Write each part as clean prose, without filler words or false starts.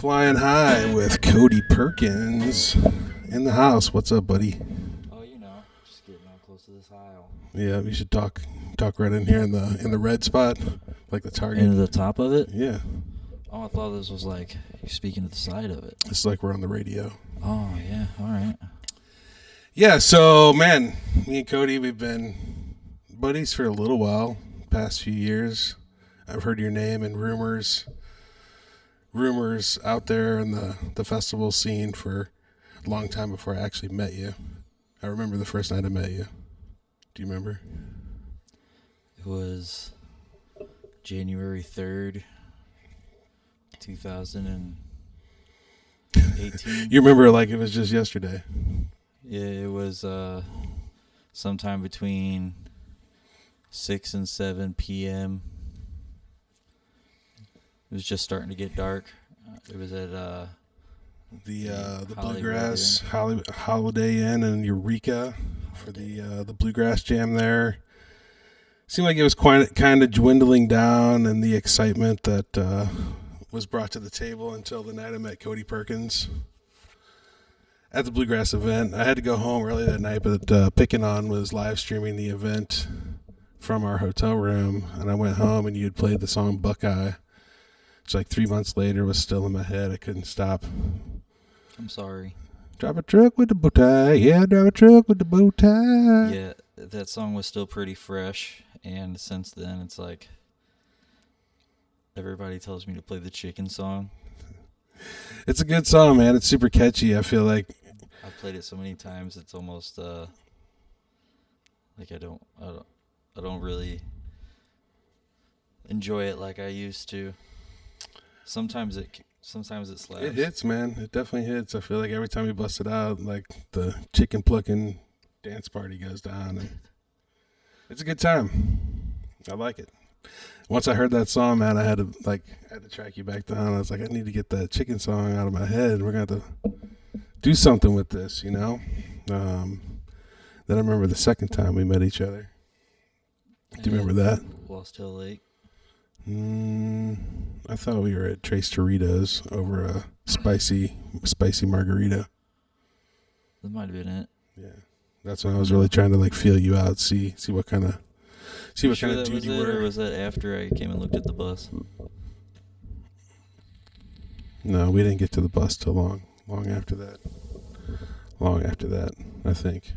Flying high with Cody Perkins in the house. What's up, buddy? Oh, just getting all close to this aisle. Yeah, we should talk right in here in the red spot, like the target. Into the top of it? Yeah. Oh, I thought this was like you're speaking to the side of it. It's like we're on the radio. Oh, yeah. All right. Yeah, so, man, me and Cody, we've been buddies for a little while, past few years. I've heard your name and rumors out there in the festival scene for a long time before I actually met you. I remember the first night I met you. Do you remember? It was January 3rd, 2018. You remember it like it was just yesterday. Yeah, it was sometime between 6 and 7 p.m. It was just starting to get dark. It was at the Hollywood Bluegrass Holiday Inn in Eureka for the Bluegrass Jam there. Seemed like it was kind of dwindling down, and the excitement that was brought to the table until the night I met Cody Perkins at the Bluegrass event. I had to go home early that night, but Pickin' On was live streaming the event from our hotel room, and I went home and you had played the song Buckeye. It's like 3 months later, was still in my head. I couldn't stop. I'm sorry. Drive a truck with the bow tie. Yeah, drive a truck with the bow tie. Yeah, that song was still pretty fresh, and since then it's like everybody tells me to play the chicken song. It's a good song, man. It's super catchy. I feel like I've played it so many times. It's almost like I don't really enjoy it like I used to. Sometimes it slaps. it hits, man. It definitely hits. I feel like every time we bust it out, like the chicken plucking dance party goes down, and it's a good time. I like it. Once I heard that song, man, I had to track you back down. I was like, I need to get that chicken song out of my head. We're gonna have to do something with this, you know. Then I remember the second time we met each other. Do you remember that? Lost Hill Lake. I thought we were at Trace Doritos over a spicy margarita. That might have been it. Yeah, that's when I was really trying to like feel you out, see what kind of dude you were. Or was that after I came and looked at the bus? No, we didn't get to the bus till long after that. Long after that, I think.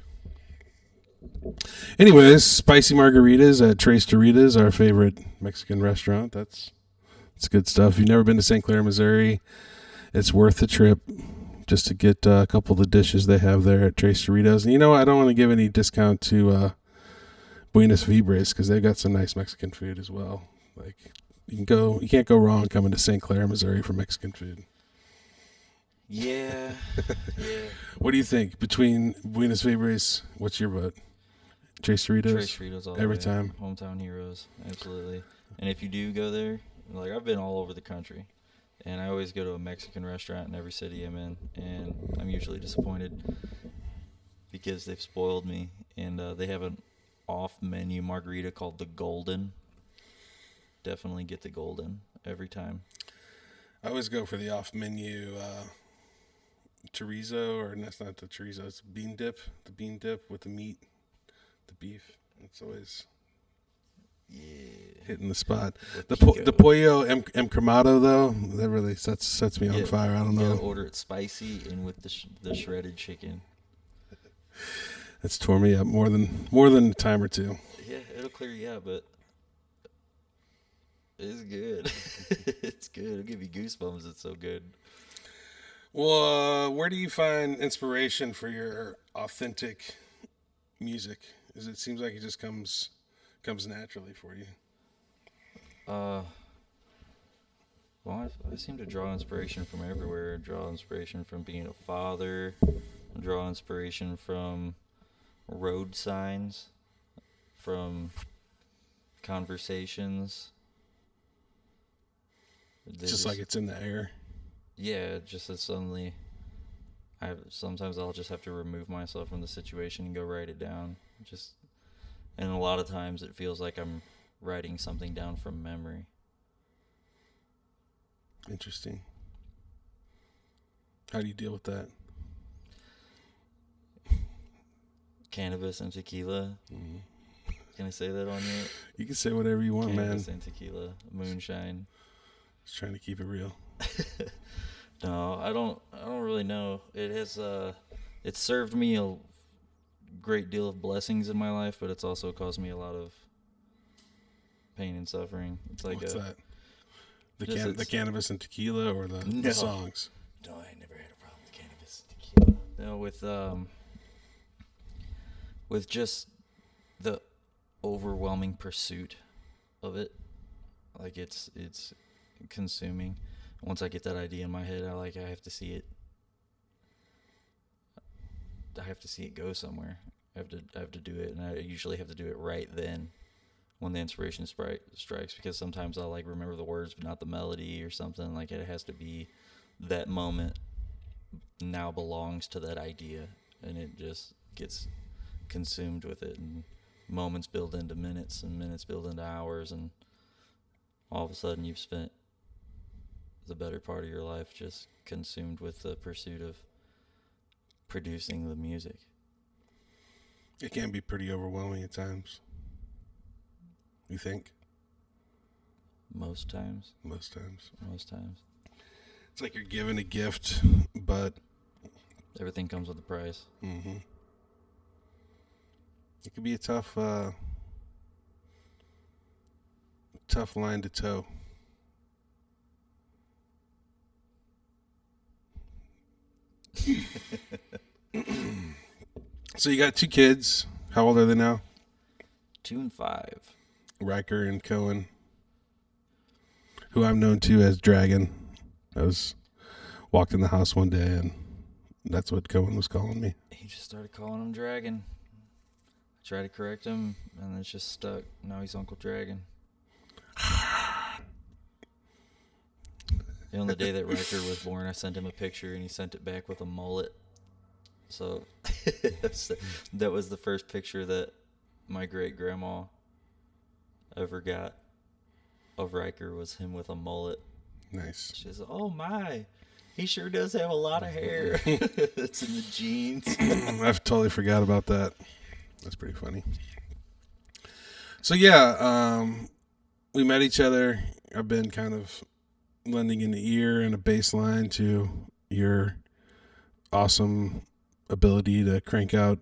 Anyways, spicy margaritas at Trace Doritos, our favorite Mexican restaurant. That's good stuff. If you've never been to St. Clair, Missouri, it's worth the trip just to get a couple of the dishes they have there at Trace Doritos. And you know what? I don't want to give any discount to Buenos Vibres because they've got some nice Mexican food as well. Like you can't go wrong coming to St. Clair, Missouri for Mexican food. Yeah. What do you think between Buenos Vibres? What's your vote? Trace Doritos? Trace Doritos all every the way. time. Hometown heroes, absolutely. And if you do go there, like I've been all over the country, and I always go to a Mexican restaurant in every city I'm in, and I'm usually disappointed because they've spoiled me, and they have an off-menu margarita called the Golden. Definitely get the Golden every time. I always go for the off-menu chorizo, or that's not the chorizo, it's bean dip. The bean dip with the meat, the beef. It's always hitting the spot. The pollo encremado, though, that really sets me on fire. I don't know. Order it spicy and with the shredded chicken. It's tore me up more than a time or two. Yeah, it'll clear you out, but it's good. It's good. It'll give you goosebumps. It's so good. Well, where do you find inspiration for your authentic music? It seems like it just comes naturally for you. Well, I seem to draw inspiration from everywhere. I draw inspiration from being a father. I draw inspiration from road signs, from conversations. Just like it's in the air. Yeah, just as suddenly. Sometimes I'll just have to remove myself from the situation and go write it down. And a lot of times it feels like I'm writing something down from memory. Interesting. How do you deal with that? Cannabis and tequila. Mm. Can I say that on here? You can say whatever you want, Cannabis man. and tequila, moonshine. Just trying to keep it real. No, I don't really know. It has it's served me a great deal of blessings in my life, but it's also caused me a lot of pain and suffering. It's like What's that? Just The cannabis and tequila, or the No. songs? No, I never had a problem with cannabis and tequila. No, with just the overwhelming pursuit of it. Like it's consuming. Once I get that idea in my head, I have to see it. I have to see it go somewhere. I have to do it, and I usually have to do it right then, when the inspiration strikes. Because sometimes I'll like remember the words but not the melody or something. Like it has to be that moment now belongs to that idea, and it just gets consumed with it. And moments build into minutes, and minutes build into hours, and all of a sudden you've spent the better part of your life just consumed with the pursuit of producing the music. It can be pretty overwhelming at times. You think? Most times. Most times. It's like you're given a gift, but Everything comes with a price. mm-hmm. It could be a tough line to toe. So you got 2 kids. How old are they now? 2 and 5. Riker and Cohen, who I'm known to as Dragon. I walked in the house one day, and that's what Cohen was calling me. He just started calling him Dragon. I tried to correct him, and it's just stuck. Now he's Uncle Dragon. On the day that Riker was born, I sent him a picture, and he sent it back with a mullet. So that was the first picture that my great-grandma ever got of Riker, was him with a mullet. Nice. She said, "Oh my, he sure does have a lot of hair." It's in the genes. I've totally forgot about that. That's pretty funny. So yeah, we met each other. I've been kind of lending an ear and a bass line to your awesome ability to crank out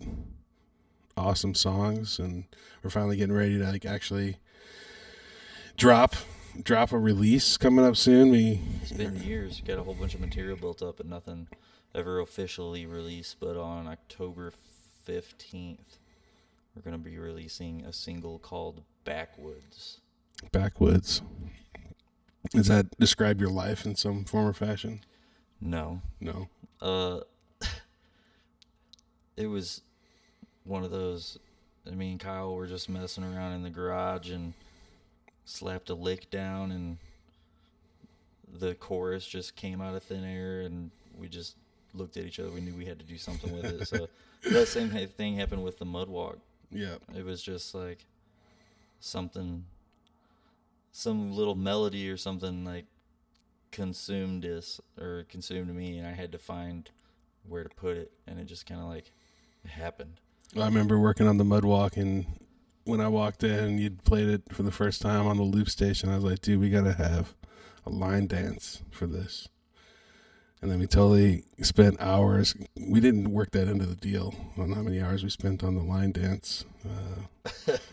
awesome songs, and we're finally getting ready to like actually drop a release coming up soon. It's been years. Got a whole bunch of material built up, and nothing ever officially released. But on October 15th, we're going to be releasing a single called Backwoods. Backwoods. Does that describe your life in some form or fashion? No. It was one of those. Me and Kyle were just messing around in the garage and slapped a lick down, and the chorus just came out of thin air, and we just looked at each other. We knew we had to do something with it. So that same thing happened with the Mud Walk. Yeah. It was just like some little melody or something like consumed me, and I had to find where to put it, and it just kind of like happened. I remember working on the Mud Walk, and when I walked in, you'd played it for the first time on the loop station. I was like, dude, we got to have a line dance for this. And then we totally spent hours. We didn't work that into the deal on how many hours we spent on the line dance.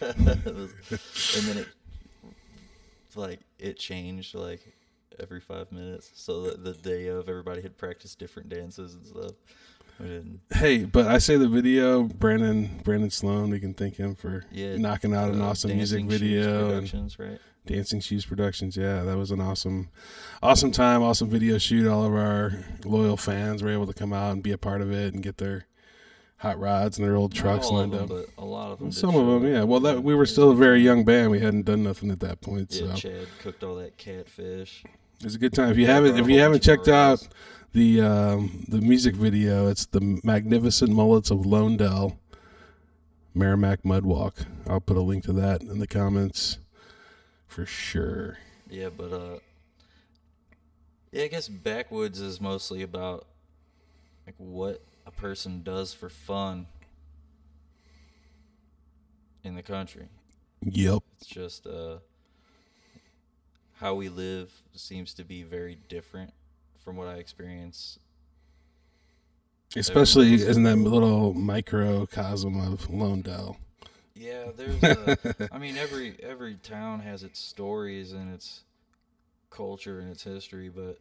And then it changed like every 5 minutes. So the day of, everybody had practiced different dances and stuff. We didn't. Hey, but I say the video, Brandon Sloan, we can thank him for knocking out an awesome music video. Productions, right? Dancing Shoes Productions, yeah, that was an awesome time, awesome video shoot. All of our loyal fans were able to come out and be a part of it and get their hot rods and their old trucks lined up. But a lot of them. Some of them, yeah. Well, we were still a very young band. We hadn't done nothing at that point. Yeah, so Chad cooked all that catfish. It was a good time. If you haven't checked out the music video, it's the Magnificent Mullets of Lonedell, Merrimack Mud Walk. I'll put a link to that in the comments for sure. Yeah, but I guess Backwoods is mostly about like what a person does for fun in the country. Yep. It's just how we live seems to be very different from what I experience everywhere Especially else in in the that world. little microcosm of Lonedell. Yeah, there's a. I mean, every town has its stories and its culture and its history, but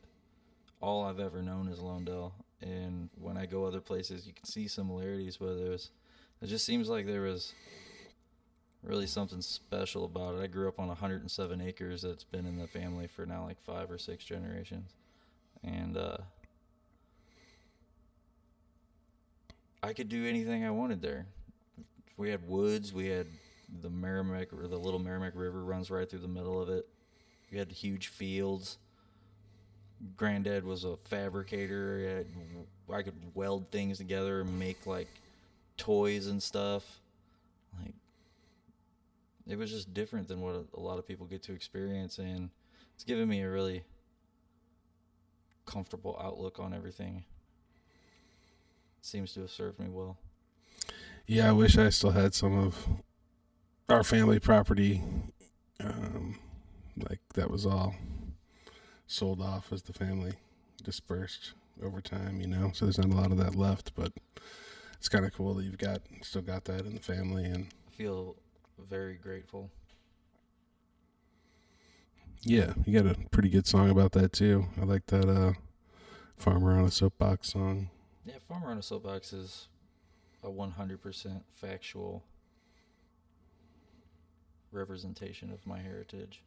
all I've ever known is Lonedell. And when I go other places, you can see similarities, but it just seems like there was really something special about it. I grew up on 107 acres that's been in the family for now like 5 or 6 generations, and I could do anything I wanted there. We had woods. We had the Merrimack, or the Little Merrimack River runs right through the middle of it. We had huge fields. Granddad was a fabricator. I could weld things together and make like toys and stuff. Like it was just different than what a lot of people get to experience, and it's given me a really comfortable outlook on everything. It seems to have served me well. Yeah, I wish I still had some of our family property. Um, like that was all sold off as the family dispersed over time, So there's not a lot of that left, but it's kind of cool that you've got still got that in the family. And I feel very grateful. yeah, you got a pretty good song about that too. I like that Farmer on a Soapbox song. Yeah, Farmer on a Soapbox is a 100% factual representation of my heritage.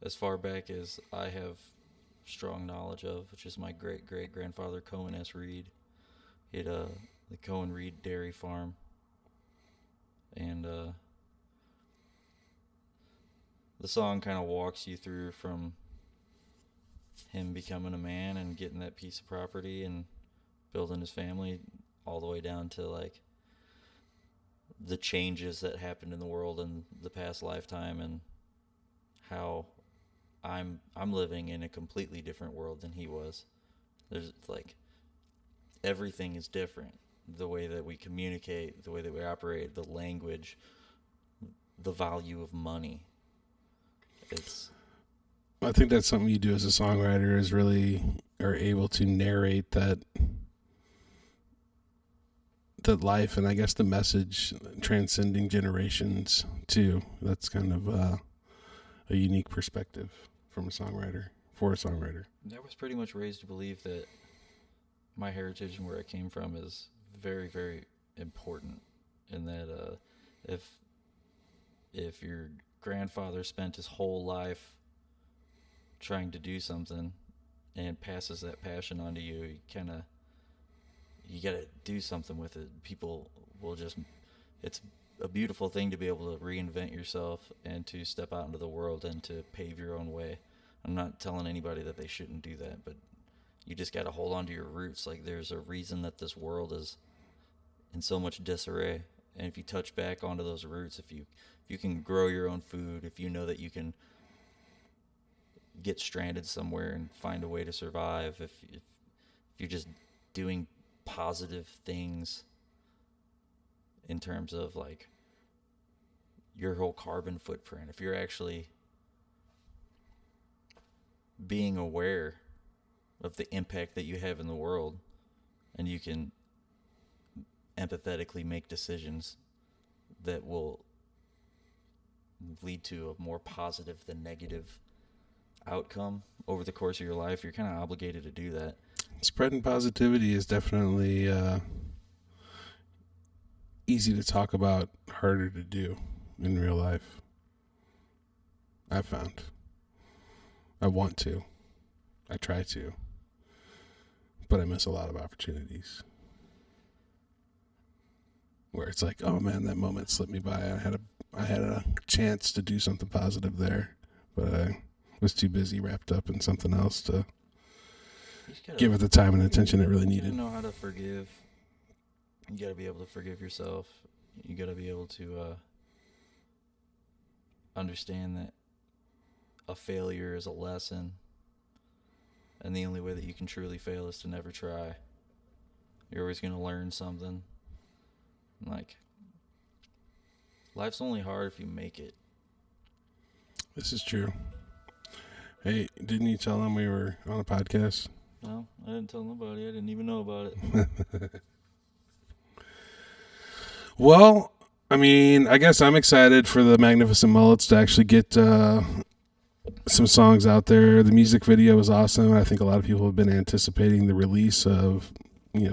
As far back as I have strong knowledge of, which is my great great grandfather Cohen S. Reed. He had the Cohen Reed Dairy Farm, and the song kind of walks you through from him becoming a man and getting that piece of property and building his family, all the way down to like the changes that happened in the world in the past lifetime, and how I'm living in a completely different world than he was. There's like everything is different. The way that we communicate, the way that we operate, the language, the value of money. It's I think that's something you do as a songwriter is really are able to narrate that life and I guess the message transcending generations too. That's kind of a unique perspective from a songwriter for a songwriter. I was pretty much raised to believe that my heritage and where I came from is very, very important, and that if if your grandfather spent his whole life trying to do something and passes that passion on to you, you gotta do something with it. People will just it's a beautiful thing to be able to reinvent yourself and to step out into the world and to pave your own way. I'm not telling anybody that they shouldn't do that, but you just got to hold on to your roots. Like there's a reason that this world is in so much disarray, and if you touch back onto those roots, if you can grow your own food, if you know that you can get stranded somewhere and find a way to survive, if you're just doing positive things in terms of like your whole carbon footprint, if you're actually being aware of the impact that you have in the world, and you can empathetically make decisions that will lead to a more positive than negative outcome over the course of your life, you're kind of obligated to do that. Spreading positivity is definitely easy to talk about, harder to do in real life. I found. I want to. I try to. But I miss a lot of opportunities where it's like, oh man, that moment slipped me by. I had a chance to do something positive there, but I was too busy wrapped up in something else to give it the time and attention it really You needed. gotta know how to forgive. You gotta be able to forgive yourself. You gotta be able to understand that a failure is a lesson, and the only way that you can truly fail is to never try. You're always going to learn something. Like, life's only hard if you make it. This is true. Hey, didn't you tell them we were on a podcast? No, I didn't tell nobody. I didn't even know about it. Well, I mean, I guess I'm excited for the Magnificent Mullets to actually get some songs out there. The music video was awesome. I think a lot of people have been anticipating the release of,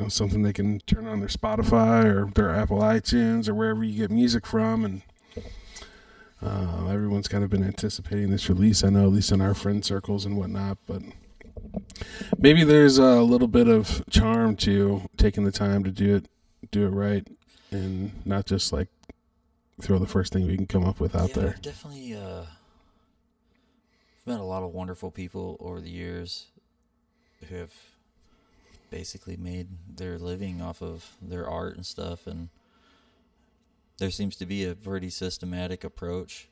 something they can turn on their Spotify or their Apple iTunes or wherever you get music from. And everyone's kind of been anticipating this release. I know, at least in our friend circles and whatnot. But maybe there's a little bit of charm to taking the time to do it right, and not just like throw the first thing we can come up with out there. I've definitely met a lot of wonderful people over the years who have basically made their living off of their art and stuff, and there seems to be a pretty systematic approach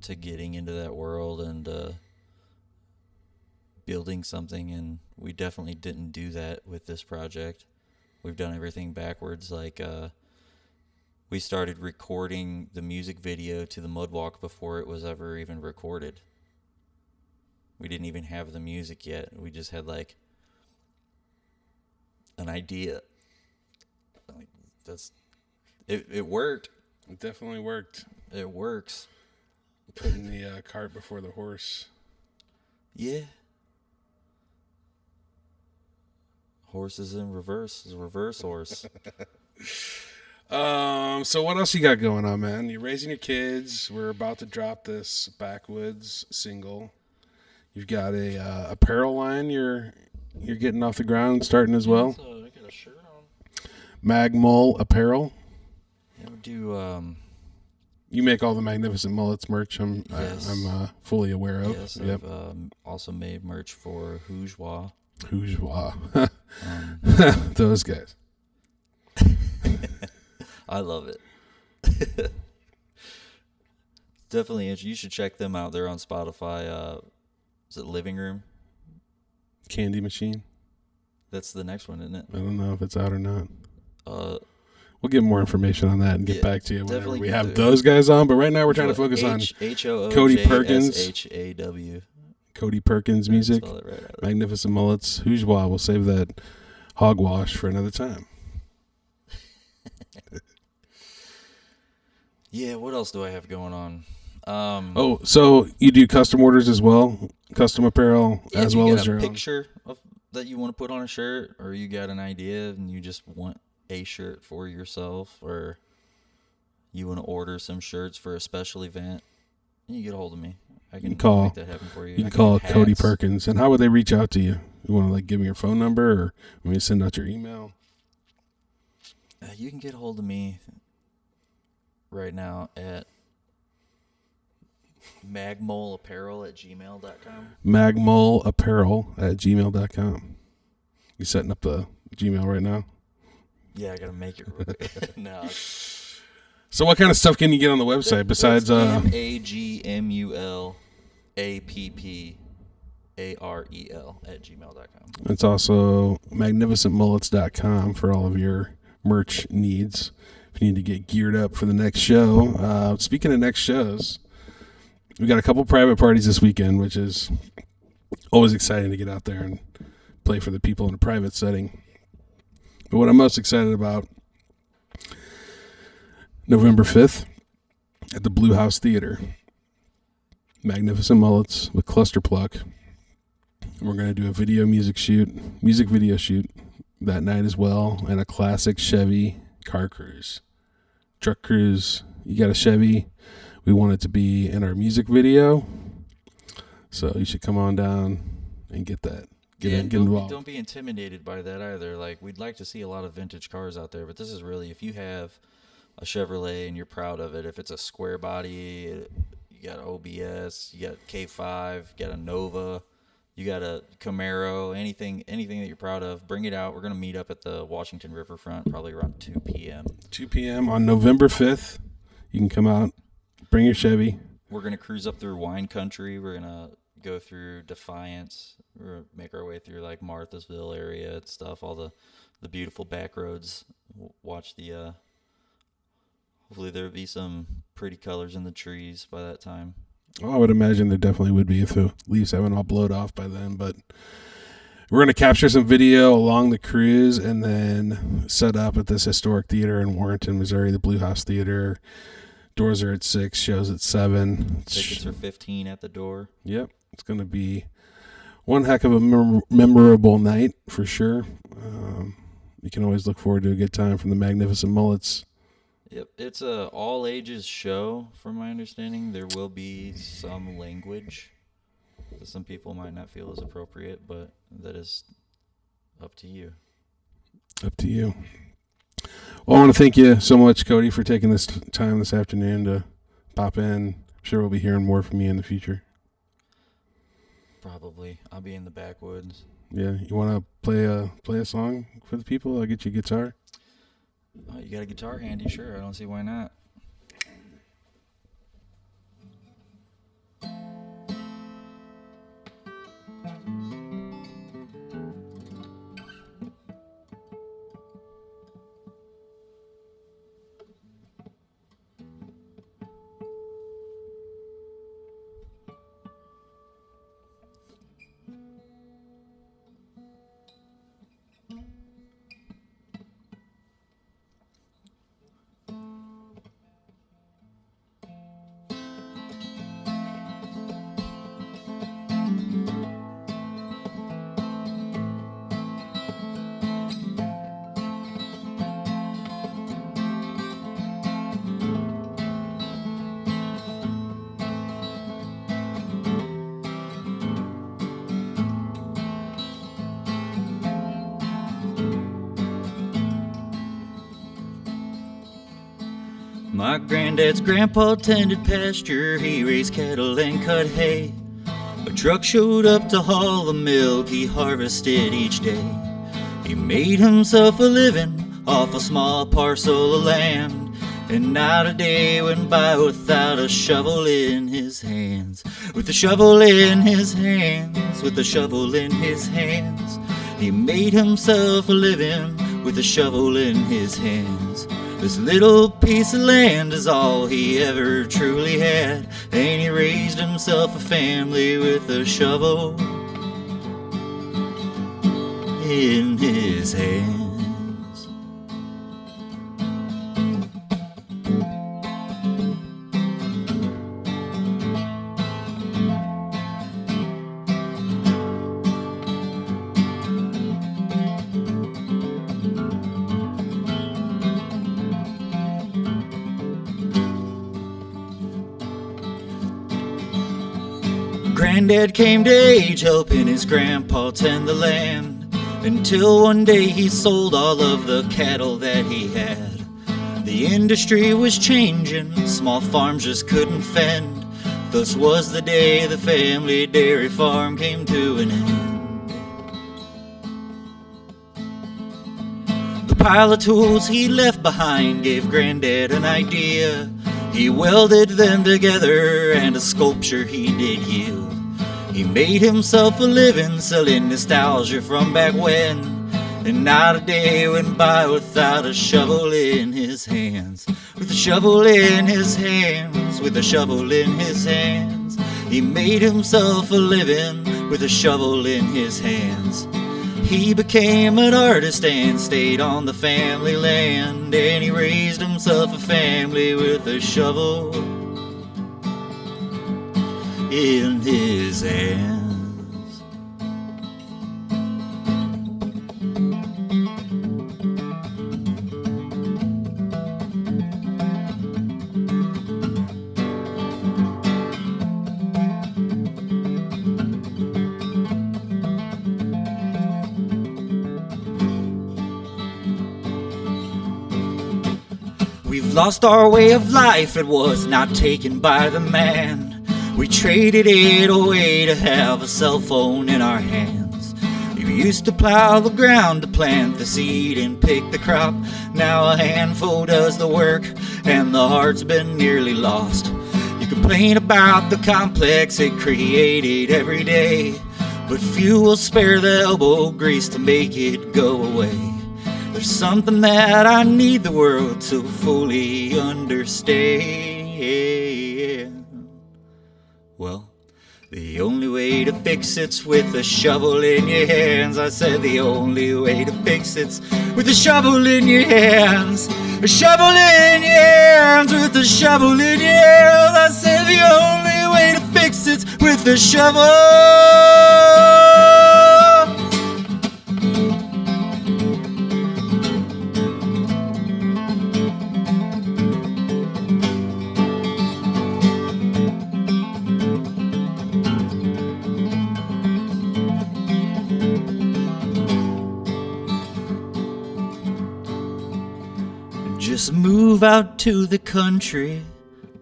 to getting into that world and building something, and we definitely didn't do that with this project. We've done everything backwards. Like, we started recording the music video to the Mudwalk before it was ever even recorded. We didn't even have the music yet. We just had like an idea. Like, it worked. It definitely worked. It works. Putting the cart before the horse. Yeah. Horse is in reverse. Is a reverse horse. So what else you got going on, man? You're raising your kids. We're about to drop this Backwoods single. You've got a apparel line you're getting off the ground, starting as well. So I got a shirt on. Magmull Apparel. Yeah, we do. You make all the Magnificent Mullets merch. I'm fully aware of. Yes, I've also made merch for Bourgeois. Bourgeois. Those guys. I love it. Definitely, you should check them out. They're on Spotify. Is it Living Room? Candy Machine. That's the next one, isn't it? I don't know if it's out or not. We'll get more information on that and get back to you whenever we have those guys on. But right now we're trying to focus on Cody Perkins. Haw. Cody Perkins music. Right, Magnificent Mullets. Bourgeois. We'll save that hogwash for another time. Yeah, what else do I have going on? So you do custom orders as well? Custom apparel as well as your own? If you got a picture that you want to put on a shirt, or you got an idea and you just want a shirt for yourself, or you want to order some shirts for a special event, you get a hold of me. I can make that happen for you. You can call Cody Perkins. And how would they reach out to you? You want to give me your phone number, or want me to send out your email? You can get a hold of me right now at magmullapparel@gmail.com. Magmullapparel@gmail.com. You setting up the Gmail right now? Yeah, I gotta make it right. No. So what kind of stuff can you get on the website besides magmullapparel@gmail.com? It's also magnificentmullets.com for all of your merch needs. If you need to get geared up for the next show. Speaking of next shows, we got a couple private parties this weekend, which is always exciting to get out there and play for the people in a private setting. But what I'm most excited about, November 5th at the Blue House Theater, Magnificent Mullets with Cluster Pluck. We're going to do a music video shoot that night as well, and a classic Chevy car cruise. Truck cruise. You got a Chevy. We want it to be in our music video. So you should come on down and get that. Get involved. Don't be intimidated by that either. Like, we'd like to see a lot of vintage cars out there, but this is really, if you have a Chevrolet and you're proud of it, if it's a square body, you got OBS, you got K5, you got a Nova, you got a Camaro, anything that you're proud of, bring it out. We're going to meet up at the Washington Riverfront probably around 2 p.m. 2 p.m. on November 5th. You can come out, bring your Chevy. We're going to cruise up through wine country. We're going to go through Defiance. We're going to make our way through like Marthasville area and stuff, all the the beautiful back roads. Watch the. Hopefully there'll be some pretty colors in the trees by that time. Oh, I would imagine there definitely would be if the leaves haven't all blowed off by then. But we're going to capture some video along the cruise and then set up at this historic theater in Warrenton, Missouri, the Blue House Theater. Doors are at 6, shows at 7. Tickets are $15 at the door. Yep. It's going to be one heck of a memorable night for sure. You can always look forward to a good time from the Magnificent Mullets. Yep, it's a all ages show from my understanding. There will be some language that some people might not feel is appropriate, but that is up to you. Up to you. Well, I want to thank you so much, Cody, for taking this time this afternoon to pop in. I'm sure we'll be hearing more from you in the future. Probably. I'll be in the Backwoods. Yeah, you want to play a song for the people? I'll get you a guitar. You got a guitar handy? Sure. I don't see why not. My granddad's grandpa tended pasture, he raised cattle and cut hay. A truck showed up to haul the milk he harvested each day. He made himself a living off a small parcel of land, and not a day went by without a shovel in his hands. With a shovel in his hands, with a shovel in his hands, he made himself a living with a shovel in his hands. This little piece of land is all he ever truly had, and he raised himself a family with a shovel in his hands. Granddad came to age helping his grandpa tend the land, until one day he sold all of the cattle that he had. The industry was changing, small farms just couldn't fend. Thus was the day the family dairy farm came to an end. The pile of tools he left behind gave Granddad an idea. He welded them together and a sculpture he did yield. He made himself a living selling nostalgia from back when, and not a day went by without a shovel in his hands. With a shovel in his hands, with a shovel in his hands, he made himself a living with a shovel in his hands. He became an artist and stayed on the family land, and he raised himself a family with a shovel in his hands. We've lost our way of life, it was not taken by the man. We traded it away to have a cell phone in our hands. You used to plow the ground to plant the seed and pick the crop. Now a handful does the work and the heart's been nearly lost. You complain about the complex it created every day, but few will spare the elbow grease to make it go away. there's something that I need the world to fully understand. Well, the only way to fix it's with a shovel in your hands. I said the only way to fix it's with a shovel in your hands. A shovel in your hands, with a shovel in your hands. I said the only way to fix it's with a shovel. Just move out to the country,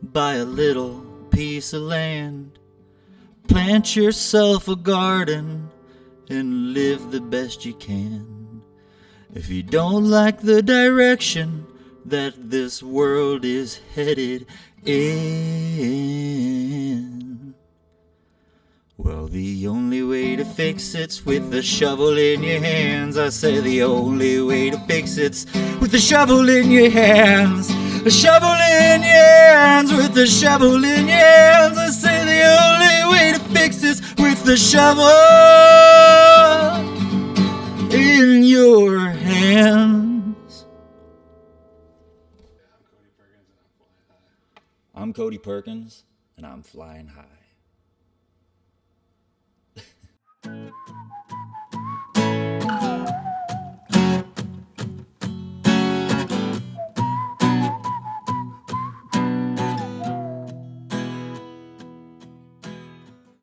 buy a little piece of land, plant yourself a garden, and live the best you can. If you don't like the direction that this world is headed in, well, the only way to fix it's with a shovel in your hands. I say the only way to fix it's with a shovel in your hands. A shovel in your hands, with a shovel in your hands. I say the only way to fix it's with a shovel in your hands. I'm Cody Perkins, and I'm flying high.